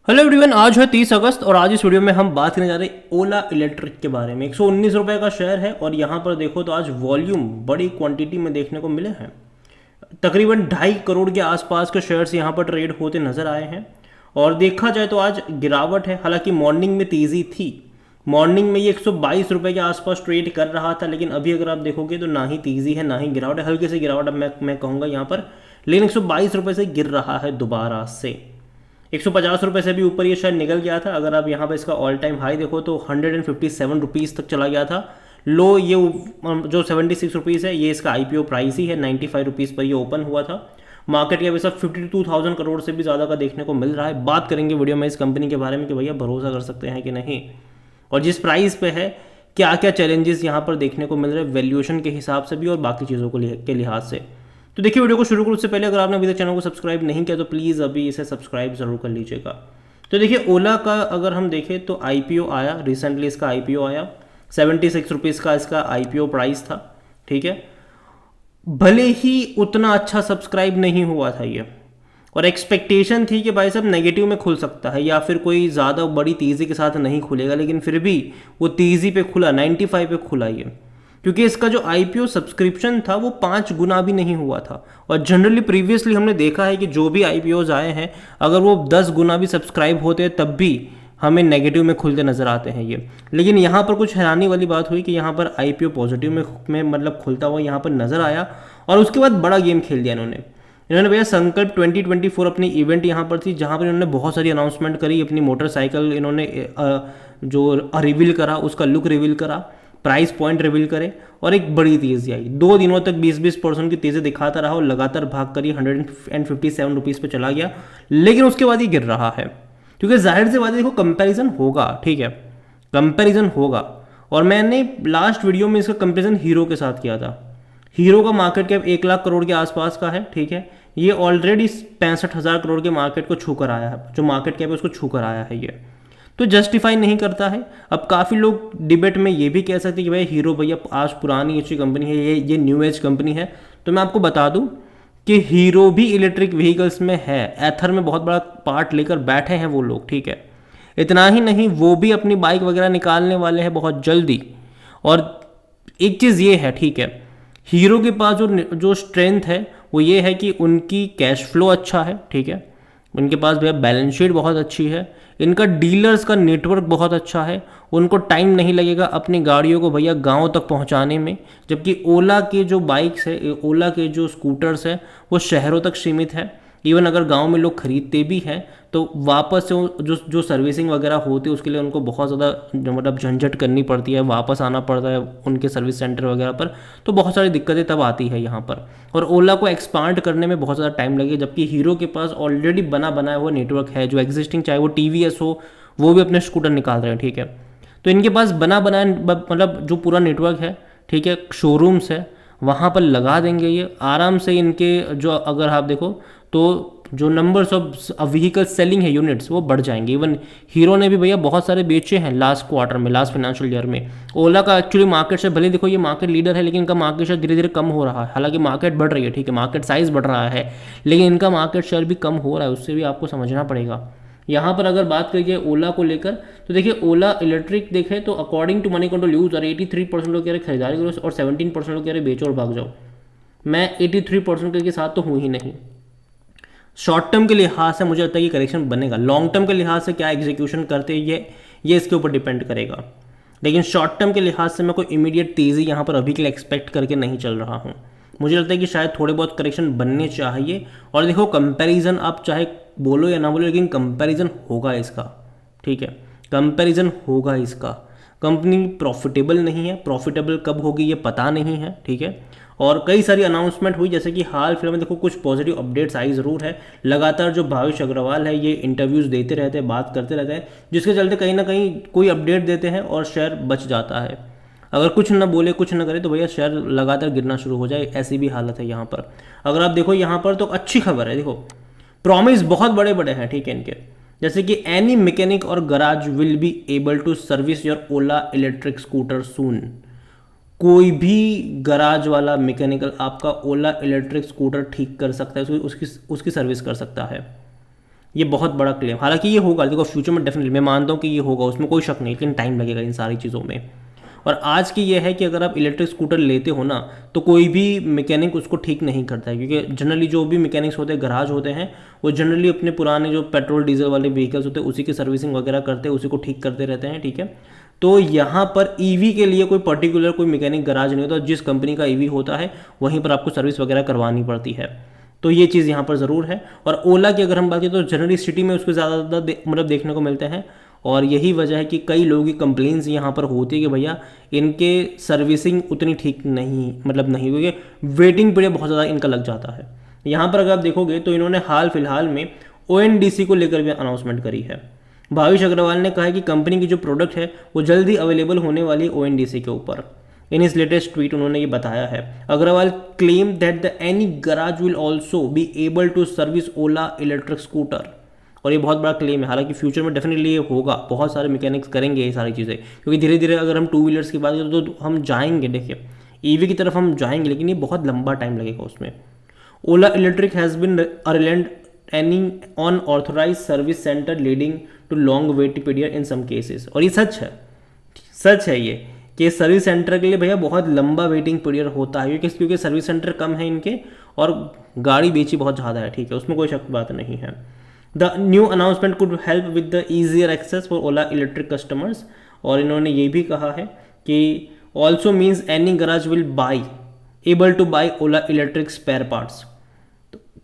Hello everyone, आज है 30 अगस्त और आज इस वीडियो में हम बात करने जा रहे हैं ओला इलेक्ट्रिक के बारे में। 119 रुपये का शेयर है और यहाँ पर देखो तो आज वॉल्यूम बड़ी क्वांटिटी में देखने को मिले हैं। तकरीबन 2.5 करोड़ के आसपास के शेयर्स यहाँ पर ट्रेड होते नजर आए हैं और देखा जाए तो आज गिरावट है। हालांकि मॉर्निंग में तेज़ी थी, मॉर्निंग में ये 122 रुपये के आसपास ट्रेड कर रहा था, लेकिन अभी अगर आप देखोगे तो ना ही तेज़ी है ना ही गिरावट है। हल्के से गिरावट अब मैं कहूँगा यहाँ पर, लेकिन 122 रुपये से गिर रहा है दोबारा से। 150 रुपये से भी ऊपर ये शायद निकल गया था। अगर आप यहाँ पर इसका ऑल टाइम हाई देखो तो 157 रुपीज़ तक चला गया था। लो ये जो 76 रुपीज़ है ये इसका आईपीओ प्राइस ही है। 95 रुपीज़ पर ये ओपन हुआ था। मार्केट कैप सब 52,000 करोड़ से भी ज़्यादा का देखने को मिल रहा है। बात करेंगे वीडियो में इस कंपनी के बारे में कि भैया भरोसा कर सकते हैं कि नहीं, और जिस प्राइस पे है क्या क्या चैलेंजेस यहाँ पर देखने को मिल रहे हैं वैल्यूएशन के हिसाब से भी और बाकी चीज़ों के लिहाज से। तो देखिए, वीडियो को शुरू करूँ उससे पहले अगर आपने अभी तक चैनल को सब्सक्राइब नहीं किया तो प्लीज़ अभी इसे सब्सक्राइब जरूर कर लीजिएगा। तो देखिए, ओला का अगर हम देखें तो आईपीओ आया रिसेंटली, इसका आईपीओ आया 76 रुपीज़ का इसका आईपीओ प्राइस था। ठीक है, भले ही उतना अच्छा सब्सक्राइब नहीं हुआ था ये, और एक्सपेक्टेशन थी कि भाई साहब नेगेटिव में खुल सकता है या फिर कोई ज़्यादा बड़ी तेज़ी के साथ नहीं खुलेगा, लेकिन फिर भी वो तेज़ी पे खुला, 95 पे खुला ये, क्योंकि इसका जो आईपीओ सब्सक्रिप्शन था वो 5 गुना भी नहीं हुआ था। और जनरली प्रीवियसली हमने देखा है कि जो भी आईपीओज आए हैं अगर वो 10 गुना भी सब्सक्राइब होते हैं तब भी हमें नेगेटिव में खुलते नजर आते हैं ये। लेकिन यहाँ पर कुछ हैरानी वाली बात हुई कि यहाँ पर आईपीओ पॉजिटिव में मतलब खुलता हुआ यहाँ पर नजर आया और उसके बाद बड़ा गेम खेल दिया इन्होंने भैया संकल्प 2024 अपनी इवेंट यहाँ पर थी जहाँ पर इन्होंने बहुत सारी अनाउंसमेंट करी। अपनी मोटरसाइकिल इन्होंने जो रिवील करा, उसका लुक रिवील करा, प्राइस पॉइंट रिवील करे और एक बड़ी तेज़ी आई। 2 दिनों तक 20% की तेज़ी दिखाता रहा और लगातार भाग कर 157 रुपीज़ पे चला गया, लेकिन उसके बाद ही गिर रहा है। क्योंकि जाहिर सी बात है, देखो कंपैरिजन होगा, ठीक है, कंपैरिजन होगा। और मैंने लास्ट वीडियो में इसका कंपैरिजन हीरो के साथ किया था। हीरो का मार्केट कैप 1 लाख करोड़ के आसपास का है, ठीक है, ये ऑलरेडी 65,000 करोड़ के मार्केट को छू कर आया है, जो मार्केट कैप है उसको छू कर आया है ये, तो जस्टिफाई नहीं करता है। अब काफ़ी लोग डिबेट में ये भी कह सकते हैं कि भाई हीरो भैया आज पुरानी अच्छी कंपनी है, ये न्यू एज कंपनी है। तो मैं आपको बता दूं कि हीरो भी इलेक्ट्रिक व्हीकल्स में है, एथर में बहुत बड़ा पार्ट लेकर बैठे हैं वो लोग, ठीक है। इतना ही नहीं, वो भी अपनी बाइक वगैरह निकालने वाले हैं बहुत जल्दी। और एक चीज़ ये है, ठीक है, हीरो के पास जो स्ट्रेंथ है वो ये है कि उनकी कैश फ्लो अच्छा है, ठीक है, उनके पास भैया बैलेंस शीट बहुत अच्छी है, इनका डीलर्स का नेटवर्क बहुत अच्छा है, उनको टाइम नहीं लगेगा अपनी गाड़ियों को भैया गांव तक पहुंचाने में। जबकि ओला के जो बाइक्स है, ओला के जो स्कूटर्स है वो शहरों तक सीमित है। इवन अगर गांव में लोग खरीदते भी हैं तो वापस से जो सर्विसिंग वगैरह होती है उसके लिए उनको बहुत ज़्यादा मतलब झंझट करनी पड़ती है, वापस आना पड़ता है उनके सर्विस सेंटर वगैरह पर। तो बहुत सारी दिक्कतें तब आती है यहाँ पर, और ओला को एक्सपांड करने में बहुत ज़्यादा टाइम लगेगा। जबकि हीरो के पास ऑलरेडी बनाया हुआ नेटवर्क है जो एग्जिस्टिंग, चाहे वो टीवीएस हो, वो भी अपने स्कूटर निकाल रहे हैं, ठीक है। तो इनके पास बनाया मतलब जो पूरा नेटवर्क है, ठीक है, शोरूम्स है, वहाँ पर लगा देंगे ये आराम से। इनके जो अगर आप देखो तो जो नंबर्स ऑफ व्हीकल सेलिंग है, यूनिट्स, वो बढ़ जाएंगे। इवन हीरो ने भी भैया बहुत सारे बेचे हैं लास्ट क्वार्टर में, लास्ट फाइनेंशियल ईयर में। ओला का एक्चुअली मार्केट शेयर, भले देखो ये मार्केट लीडर है, लेकिन इनका मार्केट शेयर धीरे धीरे कम हो रहा है। हालांकि मार्केट बढ़ रही है, ठीक है, मार्केट साइज बढ़ रहा है, लेकिन इनका मार्केट शेयर भी कम हो रहा है, उससे भी आपको समझना पड़ेगा। यहाँ पर अगर बात करिए ओला को लेकर तो देखिए, ओला इलेक्ट्रिक देखें तो according to Moneycontrol user 83% लोग कह रहे खरीदारी करो और 17% लोग कह रहे बेचो और भाग जाओ। मैं 83% के साथ तो हूँ ही नहीं। शॉर्ट टर्म के लिहाज से मुझे लगता है कि करेक्शन बनेगा, लॉन्ग टर्म के लिहाज से क्या एग्जीक्यूशन करते हैं ये इसके ऊपर डिपेंड करेगा। लेकिन शॉर्ट टर्म के लिहाज से मैं कोई इमीडिएट तेज़ी यहाँ पर अभी के लिए एक्सपेक्ट करके नहीं चल रहा हूँ। मुझे लगता है कि शायद थोड़े बहुत करेक्शन बनने चाहिए। और देखो, कंपैरिजन आप चाहे बोलो या ना बोलो, लेकिन कंपैरिजन होगा इसका, ठीक है, कंपैरिजन होगा इसका। कंपनी प्रॉफिटेबल नहीं है, प्रॉफिटेबल कब होगी ये पता नहीं है, ठीक है। और कई सारी अनाउंसमेंट हुई, जैसे कि हाल फिलहाल में देखो कुछ पॉजिटिव अपडेट्स आई ज़रूर है। लगातार जो भावेश अग्रवाल है ये इंटरव्यूज़ देते रहते हैं, बात करते रहते हैं, जिसके चलते कहीं ना कहीं कोई अपडेट देते हैं और शेयर बच जाता है। अगर कुछ ना बोले, कुछ ना करे तो भैया शेयर लगातार गिरना शुरू हो जाए, ऐसी भी हालत है यहाँ पर। अगर आप देखो यहाँ पर तो अच्छी खबर है, देखो प्रॉमिस बहुत बड़े बड़े हैं, ठीक है, इनके, जैसे कि any mechanic or garage will be able to service your Ola electric scooter soon. कोई भी गराज वाला मैकेनिकल आपका ओला इलेक्ट्रिक स्कूटर ठीक कर सकता है, उसकी सर्विस कर सकता है। ये बहुत बड़ा क्लेम, हालांकि ये होगा, देखो फ्यूचर में डेफिनेटली मैं मानता हूँ कि ये होगा, उसमें कोई शक नहीं, लेकिन टाइम लगेगा इन सारी चीज़ों में। और आज की ये है कि अगर आप इलेक्ट्रिक स्कूटर लेते हो ना, तो कोई भी मैकेनिक उसको ठीक नहीं करता है, क्योंकि जनरली जो भी मैकेनिक्स होते हैं, गराज होते हैं, वो जनरली अपने पुराने जो पेट्रोल डीजल वाले व्हीकल्स होते हैं उसी की सर्विसिंग वगैरह करते हैं, उसी को ठीक करते रहते हैं, ठीक है। तो यहाँ पर ईवी के लिए कोई पर्टिकुलर कोई मैकेनिक गराज नहीं होता, जिस कंपनी का ईवी होता है वहीं पर आपको सर्विस वगैरह करवानी पड़ती है। तो ये चीज़ यहाँ पर ज़रूर है। और ओला की अगर हम बात करें तो जनरली सिटी में उसको ज़्यादा मतलब देखने को मिलते हैं, और यही वजह है कि कई लोगों की कंप्लेंट्स यहाँ पर होती है कि भैया इनके सर्विसिंग उतनी ठीक नहीं, मतलब नहीं, क्योंकि वेटिंग पीरियड बहुत ज़्यादा इनका लग जाता है। यहाँ पर अगर आप देखोगे तो इन्होंने हाल फिलहाल में ONDC को लेकर भी अनाउंसमेंट करी है। भावेश अग्रवाल ने कहा है कि कंपनी की जो प्रोडक्ट है वो जल्दी अवेलेबल होने वाली है ONDC के ऊपर। इन हिज लेटेस्ट ट्वीट उन्होंने ये बताया है। Agarwal claim that the any garage will also be able to service Ola electric scooter, और ये बहुत बड़ा क्लेम है। हालांकि फ्यूचर में डेफिनेटली ये होगा, बहुत सारे मैकेनिक्स करेंगे ये सारी चीज़ें, क्योंकि धीरे धीरे अगर हम टू व्हीलर्स की बात करें तो हम जाएंगे, देखिए ईवी की तरफ हम जाएंगे, लेकिन ये बहुत लंबा टाइम लगेगा उसमें। Ola electric has been reliant any on authorize service centre leading to long wait period in some cases, और ये सच है, सच है ये कि सर्विस सेंटर के लिए भैया बहुत लंबा वेटिंग पीरियड होता है, क्योंकि सर्विस सेंटर कम है इनके और गाड़ी बेची बहुत ज़्यादा है, ठीक है, उसमें कोई शक बात नहीं है। The new announcement could help with the easier access for Ola electric customers, और इन्होंने ये भी कहा है कि also means any garage will be able to buy Ola electric spare parts,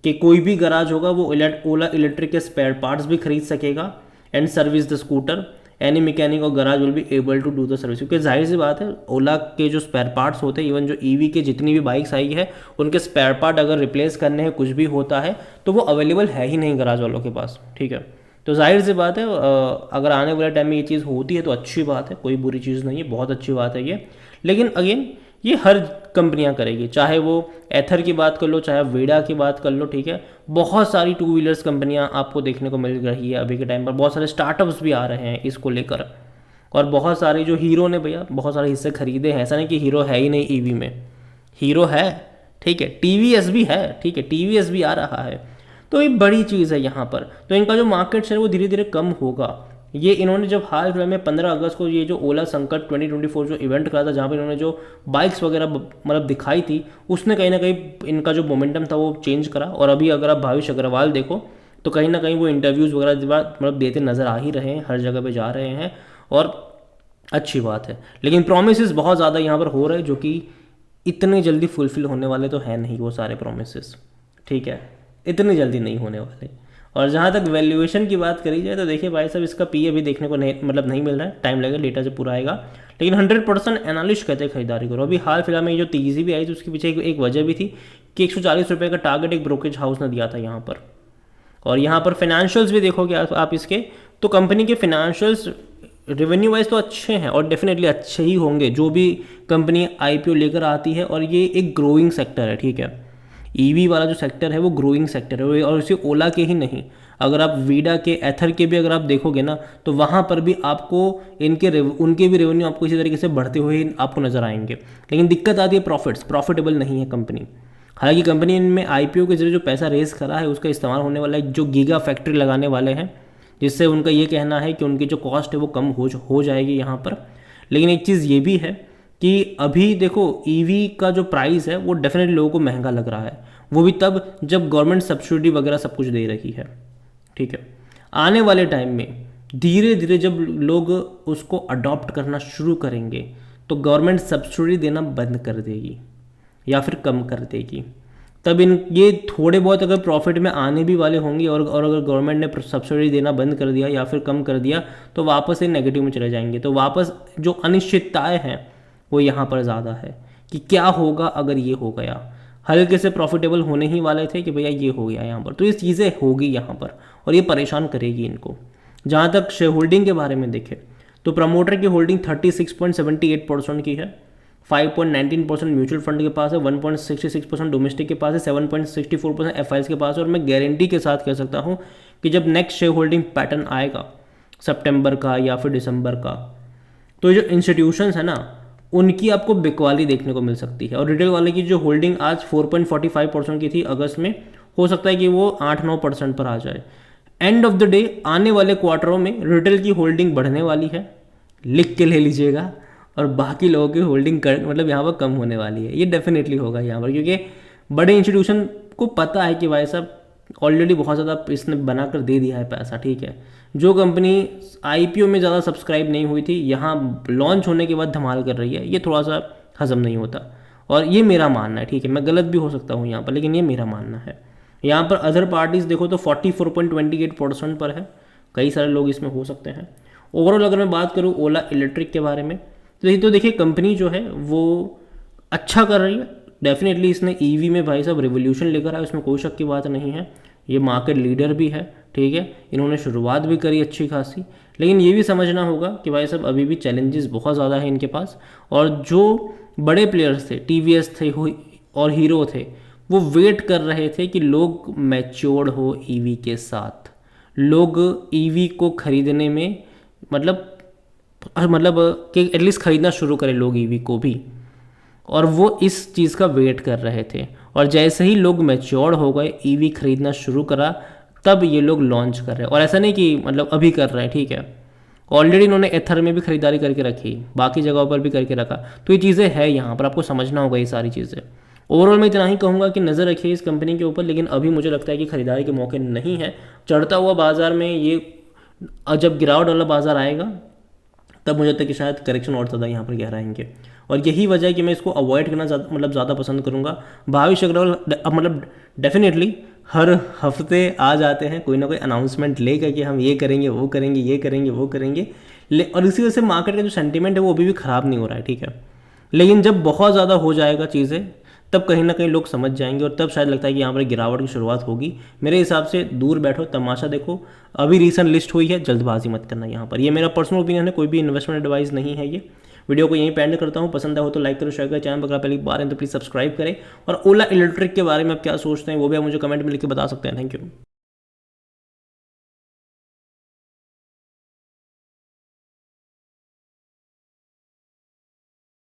कि कोई भी गराज होगा वो ओला इलेक्ट्रिक के स्पेयर पार्ट्स भी खरीद सकेगा and service the scooter. Any mechanic or garage will be able to do the service, क्योंकि जाहिर सी बात है ओला के जो स्पेयर पार्ट्स होते हैं, इवन जो ईवी के जितनी भी बाइक्स आई है उनके स्पेयर पार्ट अगर रिप्लेस करने हैं, कुछ भी होता है तो वो अवेलेबल है ही नहीं गराज वालों के पास, ठीक है। तो जाहिर सी बात है अगर आने वाले टाइम में ये चीज़ होती है तो अच्छी बात है, कोई बुरी चीज़ नहीं है, बहुत अच्छी बात है ये। लेकिन अगेन ये हर कंपनियां करेगी, चाहे वो एथर की बात कर लो, चाहे वेडा की बात कर लो, ठीक है। बहुत सारी टू व्हीलर्स कंपनियां आपको देखने को मिल रही है अभी के टाइम पर, बहुत सारे स्टार्टअप्स भी आ रहे हैं इसको लेकर, और बहुत सारे जो हीरो ने भैया बहुत सारे हिस्से खरीदे हैं, ऐसा नहीं कि हीरो है ही नहीं ईवी में, हीरो है, ठीक है, TVS भी है, ठीक है, TVS भी आ रहा है, तो ये बड़ी चीज़ है यहाँ पर। तो इनका जो मार्केट शेयर वो धीरे धीरे कम होगा। ये इन्होंने जब हाल फिलहाल में 15 अगस्त को ये जो ओला संकट 2024 जो इवेंट करा था, जहाँ पर इन्होंने जो बाइक्स वगैरह मतलब दिखाई थी, उसने कहीं ना कहीं इनका जो मोमेंटम था वो चेंज करा। और अभी अगर आप भावेश अग्रवाल देखो तो कहीं ना कहीं वो इंटरव्यूज़ वगैरह मतलब देते नज़र आ ही रहे हैं, हर जगह पे जा रहे हैं, और अच्छी बात है। लेकिन प्रोमिस बहुत ज़्यादा यहाँ पर हो रहे हैं, जो कि इतने जल्दी फुलफिल होने वाले तो है नहीं वो सारे प्रोमिस, ठीक है, इतनी जल्दी नहीं होने वाले। और जहाँ तक वैल्यूएशन की बात करी जाए तो देखिए भाई साहब, इसका पी अभी देखने को नहीं मतलब नहीं मिल रहा है, टाइम लगेगा, डेटा जब पूरा आएगा, लेकिन 100% एनालिस्ट कहते हैं खरीदारी करो। अभी हाल फिलहाल में जो तेज़ी भी आई तो उसके पीछे एक वजह भी थी कि 140 रुपये का टारगेट एक ब्रोकरेज हाउस ने दिया था यहाँ पर। और यहाँ पर फाइनेंशियल्स भी देखोगे आप इसके, तो कंपनी के फाइनेंशियल्स रेवेन्यू वाइज तो अच्छे हैं और डेफिनेटली अच्छे ही होंगे जो भी कंपनी IPO लेकर आती है, और ये एक ग्रोइंग सेक्टर है, ठीक है। ईवी वाला जो सेक्टर है वो ग्रोइंग सेक्टर है, और इसे ओला के ही नहीं, अगर आप वीडा के एथर के भी अगर आप देखोगे ना तो वहाँ पर भी आपको उनके भी रेवेन्यू आपको इसी तरीके से बढ़ते हुए आपको नजर आएंगे। लेकिन दिक्कत आती है प्रॉफिटेबल नहीं है कंपनी। हालांकि कंपनी में IPO के जरिए जो पैसा रेज करा है उसका इस्तेमाल होने वाला है, जो गीगा फैक्ट्री लगाने वाले हैं, जिससे उनका ये कहना है कि उनकी जो कॉस्ट है वो कम हो जाएगी यहाँ पर। लेकिन एक चीज़ ये भी है कि अभी देखो ईवी का जो प्राइस है वो डेफिनेटली लोगों को महंगा लग रहा है, वो भी तब जब गवर्नमेंट सब्सिडी वगैरह सब कुछ दे रही है, ठीक है। आने वाले टाइम में धीरे धीरे जब लोग उसको अडॉप्ट करना शुरू करेंगे तो गवर्नमेंट सब्सिडी देना बंद कर देगी या फिर कम कर देगी, तब ये थोड़े बहुत अगर प्रॉफिट में आने भी वाले होंगे, और अगर गवर्नमेंट ने सब्सिडी देना बंद कर दिया या फिर कम कर दिया तो वापस से नेगेटिव में चले जाएंगे। तो वापस जो अनिश्चितताएं हैं वो यहाँ पर ज़्यादा है कि क्या होगा अगर ये हो गया। हल्के से प्रॉफिटेबल होने ही वाले थे कि भैया ये हो गया यहाँ पर, तो ये चीज़ें होगी यहाँ पर और ये परेशान करेगी इनको। जहाँ तक शेयर होल्डिंग के बारे में देखें तो प्रमोटर की होल्डिंग 36.78% की है, 5.19% म्यूचुअल फंड के पास है, 1.66% डोमेस्टिक के पास है, 7.64% FIs के पास है। और मैं गारंटी के साथ कह सकता हूँ कि जब नेक्स्ट शेयर होल्डिंग पैटर्न आएगा सितंबर का या फिर दिसंबर का, तो जो इंस्टीट्यूशंस है ना उनकी आपको बिकवाली देखने को मिल सकती है। और रिटेल वाले की जो होल्डिंग आज 4.45% की थी अगस्त में, हो सकता है कि वो 8-9% पर आ जाए। एंड ऑफ द डे आने वाले क्वार्टरों में रिटेल की होल्डिंग बढ़ने वाली है, लिख के ले लीजिएगा, और बाकी लोगों की होल्डिंग मतलब यहाँ पर कम होने वाली है। ये डेफिनेटली होगा यहाँ पर, क्योंकि बड़े इंस्टीट्यूशन को पता है कि भाई साहब ऑलरेडी बहुत ज़्यादा इसने बना कर दे दिया है पैसा, ठीक है। जो कंपनी आईपीओ में ज़्यादा सब्सक्राइब नहीं हुई थी, यहाँ लॉन्च होने के बाद धमाल कर रही है, ये थोड़ा सा हजम नहीं होता। और ये मेरा मानना है, ठीक है, मैं गलत भी हो सकता हूँ यहाँ पर, लेकिन ये मेरा मानना है। यहाँ पर अदर पार्टीज़ देखो तो 44.28% पर है, कई सारे लोग इसमें हो सकते हैं। ओवरऑल अगर मैं बात करूँ ओला इलेक्ट्रिक के बारे में, तो देखिए कंपनी जो है वो अच्छा कर रही है। डेफिनेटली इसने ईवी में भाई साहब रिवोल्यूशन लेकर आया, उसमें कोई शक की बात नहीं है। ये मार्केट लीडर भी है, ठीक है, इन्होंने शुरुआत भी करी अच्छी खासी। लेकिन ये भी समझना होगा कि भाई साहब अभी भी चैलेंजेस बहुत ज़्यादा है इनके पास, और जो बड़े प्लेयर्स थे, टीवीएस थे और हीरो थे, वो वेट कर रहे थे कि लोग मैच्योर्ड हो ईवी के साथ, लोग ईवी को खरीदने में मतलब कि एटलीस्ट खरीदना शुरू करें लोग ईवी को भी, और वो इस चीज़ का वेट कर रहे थे। और जैसे ही लोग मैच्योर हो गए, ईवी खरीदना शुरू करा, तब ये लोग लॉन्च कर रहे हैं। और ऐसा नहीं कि मतलब अभी कर रहे हैं, ठीक है, ऑलरेडी इन्होंने एथर में भी खरीदारी करके रखी, बाकी जगहों पर भी करके रखा। तो ये चीज़ें हैं यहाँ पर, आपको समझना होगा ये सारी चीज़ें। ओवरऑल मैं इतना ही कहूँगा कि नज़र रखिए इस कंपनी के ऊपर, लेकिन अभी मुझे लगता है कि खरीदारी के मौके नहीं है। चढ़ता हुआ बाज़ार में ये, जब गिरावट वाला बाज़ार आएगा तब मुझे लगता है कि शायद करेक्शन और ज़्यादा यहाँ पर गहराएंगे, और यही वजह है कि मैं इसको अवॉइड करना ज़्यादा पसंद करूँगा। भावेश अग्रवाल मतलब डेफिनेटली हर हफ्ते आ जाते हैं कोई ना कोई अनाउंसमेंट लेकर कि हम ये करेंगे, वो करेंगे, ये करेंगे, वो करेंगे, और इसी वजह से मार्केट का जो सेंटीमेंट है वो अभी भी ख़राब नहीं हो रहा है, ठीक है। लेकिन जब बहुत ज़्यादा हो जाएगा चीज़ें, तब कहीं ना कहीं लोग समझ जाएंगे, और तब शायद लगता है कि यहाँ पर गिरावट की शुरुआत होगी। मेरे हिसाब से दूर बैठो, तमाशा देखो। अभी रीसेंट लिस्ट हुई है, जल्दबाजी मत करना यहाँ पर। ये मेरा पर्सनल ओपिनियन है, कोई भी इन्वेस्टमेंट एडवाइस नहीं है ये। वीडियो को यहीं पे एंड करता हूँ। पसंद आया हो तो लाइक करो, शेयर करो, चैनल पर अगर पहली बार हैं तो प्लीज़ सब्सक्राइब करें। और ओला इलेक्ट्रिक के बारे में आप क्या सोचते हैं वो भी आप मुझे कमेंट में लिख के बता सकते हैं। Thank you.